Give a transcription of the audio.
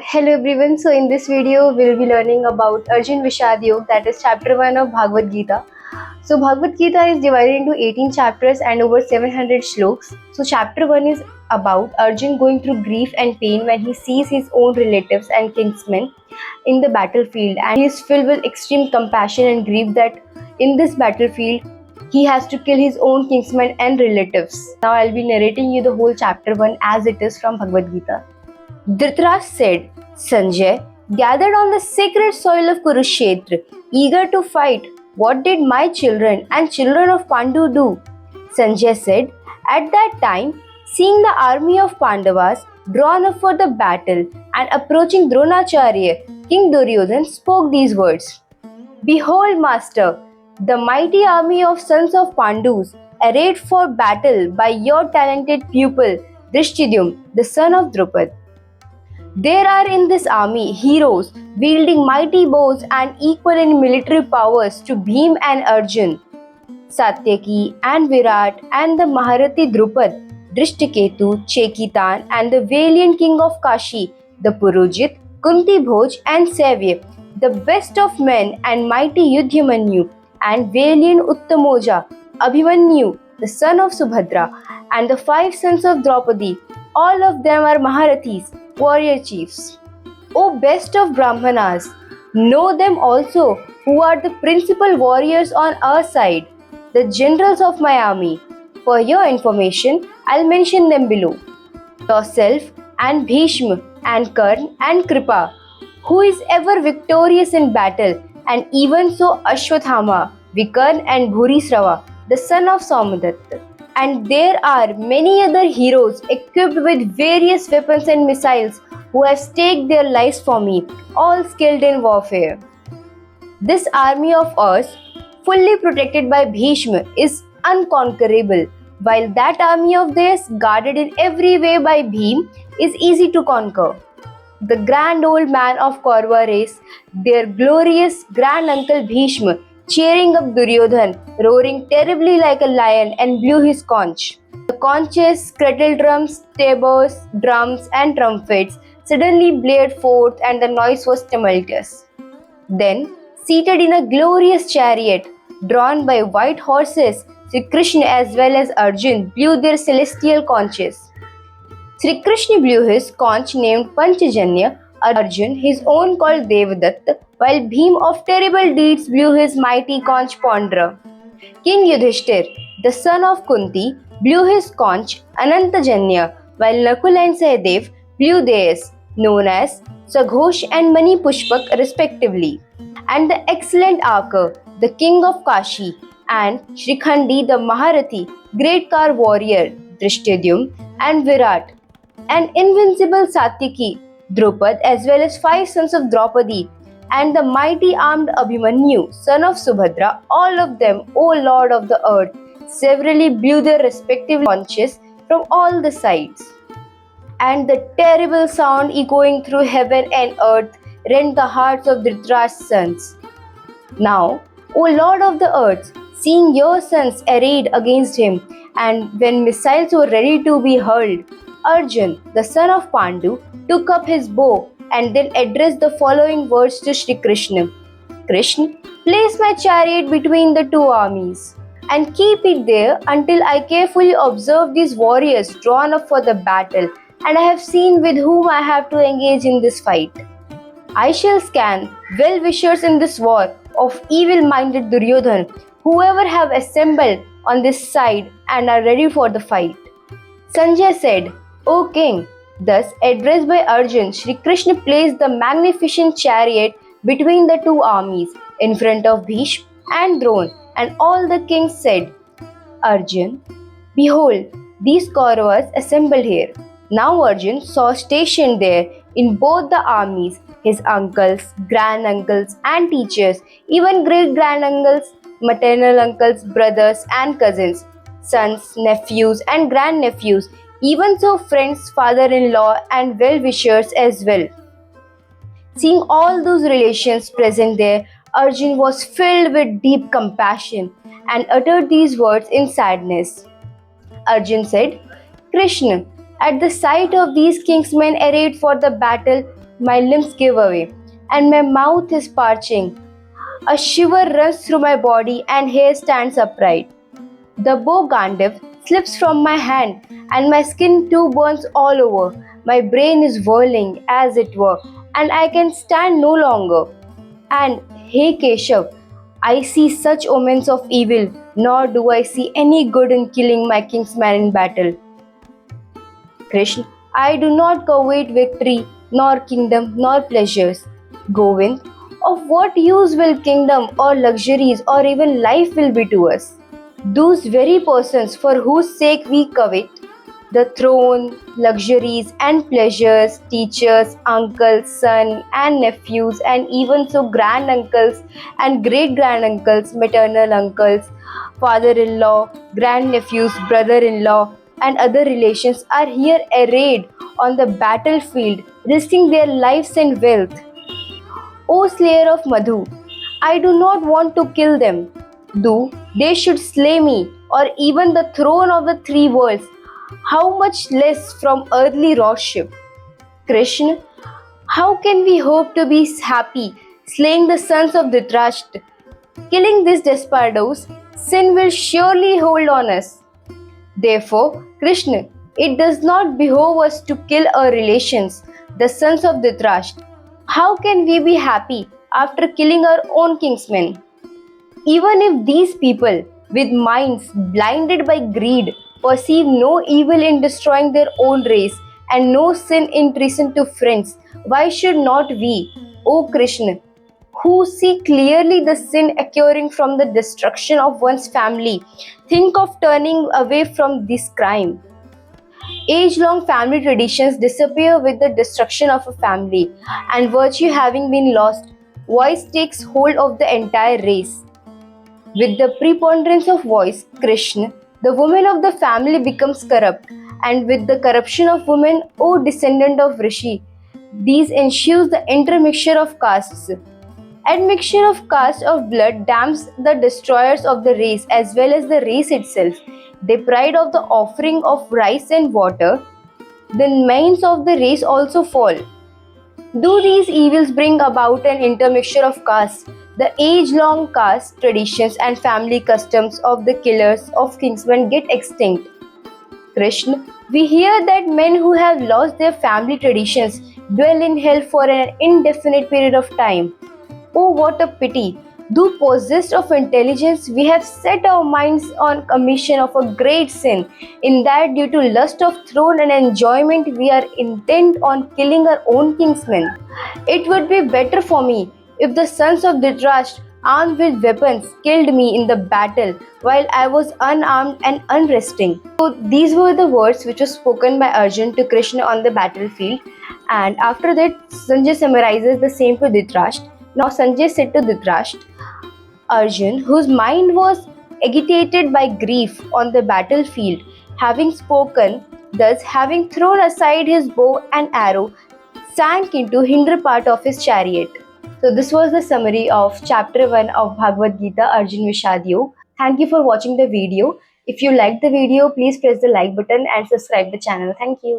Hello everyone, so in this video we'll be learning about Arjun Vishad Yog, that is chapter 1 of Bhagavad Gita. So Bhagavad Gita is divided into 18 chapters and over 700 shloks. So chapter 1 is about Arjun going through grief and pain when he sees his own relatives and kinsmen in the battlefield, and he is filled with extreme compassion and grief that in this battlefield he has to kill his own kinsmen and relatives. Now I'll be narrating you the whole chapter 1 as it is from Bhagavad Gita. Dhritarashtra said, Sanjay, gathered on the sacred soil of Kurukshetra, eager to fight, what did my children and children of Pandu do? Sanjay said, at that time, seeing the army of Pandavas drawn up for the battle and approaching Dronacharya, King Duryodhan spoke these words. Behold, master, the mighty army of sons of Pandus, arrayed for battle by your talented pupil, Drishtidyum, the son of Drupad. There are in this army heroes wielding mighty bows and equal in military powers to Bhim and Arjun, Satyaki and Virat and the Maharathi Drupad, Drishtaketu, Chekitan and the valiant king of Kashi, the Purujit, Kunti Bhoj and Savya, the best of men and mighty Yudhyamanyu and valiant Uttamoja, Abhimanyu, the son of Subhadra, and the 5 sons of Draupadi. All of them are Maharathis, warrior chiefs. O best of Brahmanas, know them also who are the principal warriors on our side, the generals of my army. For your information, I'll mention them below. Yourself and Bhishma and Karn and Kripa, who is ever victorious in battle, and even so Ashwathama, Vikarn and Bhurisrava, the son of Somadatta. And there are many other heroes equipped with various weapons and missiles who have staked their lives for me, all skilled in warfare. This army of ours, fully protected by Bhishma, is unconquerable, while that army of theirs, guarded in every way by Bhim, is easy to conquer. The grand old man of Kaurva race, their glorious grand uncle Bhishma, cheering up Duryodhan, roaring terribly like a lion, and blew his conch. The conches, kettle drums, tabors, drums, and trumpets suddenly blared forth, and the noise was tumultuous. Then, seated in a glorious chariot, drawn by white horses, Sri Krishna as well as Arjun blew their celestial conches. Sri Krishna blew his conch named Panchajanya, Arjun his own called Devadatta, while Bhim of terrible deeds blew his mighty conch Pondra. King Yudhishthir, the son of Kunti, blew his conch Anantajanya, while Nakul and Sahadev blew theirs, known as Saghosh and Mani Pushpak respectively. And the excellent Arker, the king of Kashi, and Shrikhandi the Maharathi, great car warrior, Drishtadyum, and Virat, and invincible Satyaki, Drupad, as well as 5 sons of Draupadi, and the mighty armed Abhimanyu, son of Subhadra, all of them, O Lord of the earth, severally blew their respective conches from all the sides. And the terrible sound echoing through heaven and earth rent the hearts of Dhritarashtra's sons. Now, O Lord of the earth, seeing your sons arrayed against him, and when missiles were ready to be hurled, Arjun, the son of Pandu, took up his bow and then addressed the following words to Sri Krishna. Krishna, place my chariot between the two armies and keep it there until I carefully observe these warriors drawn up for the battle, and I have seen with whom I have to engage in this fight. I shall scan well-wishers in this war of evil-minded Duryodhan, whoever have assembled on this side and are ready for the fight. Sanjay said, O king, thus addressed by Arjun, Sri Krishna placed the magnificent chariot between the two armies in front of Bhishma and Drona, and all the kings said, Arjun, behold, these Kauravas assembled here. Now Arjun saw stationed there in both the armies his uncles, granduncles, and teachers, even great-granduncles, maternal uncles, brothers, and cousins, sons, nephews, and grandnephews, even so friends, father-in-law, and well-wishers as well. Seeing all those relations present there, Arjun was filled with deep compassion and uttered these words in sadness. Arjun said, Krishna, at the sight of these kingsmen arrayed for the battle, my limbs give away, and my mouth is parching. A shiver runs through my body, and hair stands upright. The bow Gandiv slips from my hand, and my skin too burns all over. My brain is whirling, as it were, and I can stand no longer. And hey Keshav, I see such omens of evil, nor do I see any good in killing my kingsman in battle. Krishna, I do not covet victory, nor kingdom, nor pleasures. Govind, of what use will kingdom or luxuries or even life will be to us? Those very persons for whose sake we covet the throne, luxuries and pleasures, teachers, uncles, son and nephews, and even so granduncles and great granduncles, maternal uncles, father-in-law, grandnephews, brother-in-law, and other relations are here arrayed on the battlefield, risking their lives and wealth. O slayer of Madhu, I do not want to kill them. Though they should slay me, or even the throne of the three worlds, how much less from earthly lordship? Krishna, how can we hope to be happy slaying the sons of Dhritarashtra? Killing these desperados, sin will surely hold on us. Therefore, Krishna, it does not behove us to kill our relations, the sons of Dhritarashtra. How can we be happy after killing our own kinsmen? Even if these people, with minds blinded by greed, perceive no evil in destroying their own race and no sin in treason to friends, why should not we, O Krishna, who see clearly the sin occurring from the destruction of one's family, think of turning away from this crime? Age long family traditions disappear with the destruction of a family, and virtue having been lost, vice takes hold of the entire race. With the preponderance of voice, Krishna, the woman of the family becomes corrupt, and with the corruption of women, O descendant of Rishi, these ensues the intermixture of castes. Admixture of caste of blood damns the destroyers of the race as well as the race itself. Deprived of the offering of rice and water, the mains of the race also fall. Do these evils bring about an intermixture of castes? The age-long caste traditions and family customs of the killers of kingsmen get extinct. Krishna, we hear that men who have lost their family traditions dwell in hell for an indefinite period of time. Oh, what a pity! Though possessed of intelligence, we have set our minds on commission of a great sin, in that due to lust of throne and enjoyment, we are intent on killing our own kinsmen. It would be better for me if the sons of Dhritarashtra, armed with weapons, killed me in the battle while I was unarmed and unresting. So these were the words which were spoken by Arjun to Krishna on the battlefield. And after that, Sanjay summarizes the same to Dhritarashtra. Now Sanjay said to Dhritarashtra, Arjun, whose mind was agitated by grief on the battlefield, having spoken, thus having thrown aside his bow and arrow, sank into hinder part of his chariot. So this was the summary of chapter 1 of Bhagavad Gita Arjun Vishad Yog. Thank you for watching the video. If you liked the video, please press the like button and subscribe the channel. Thank you.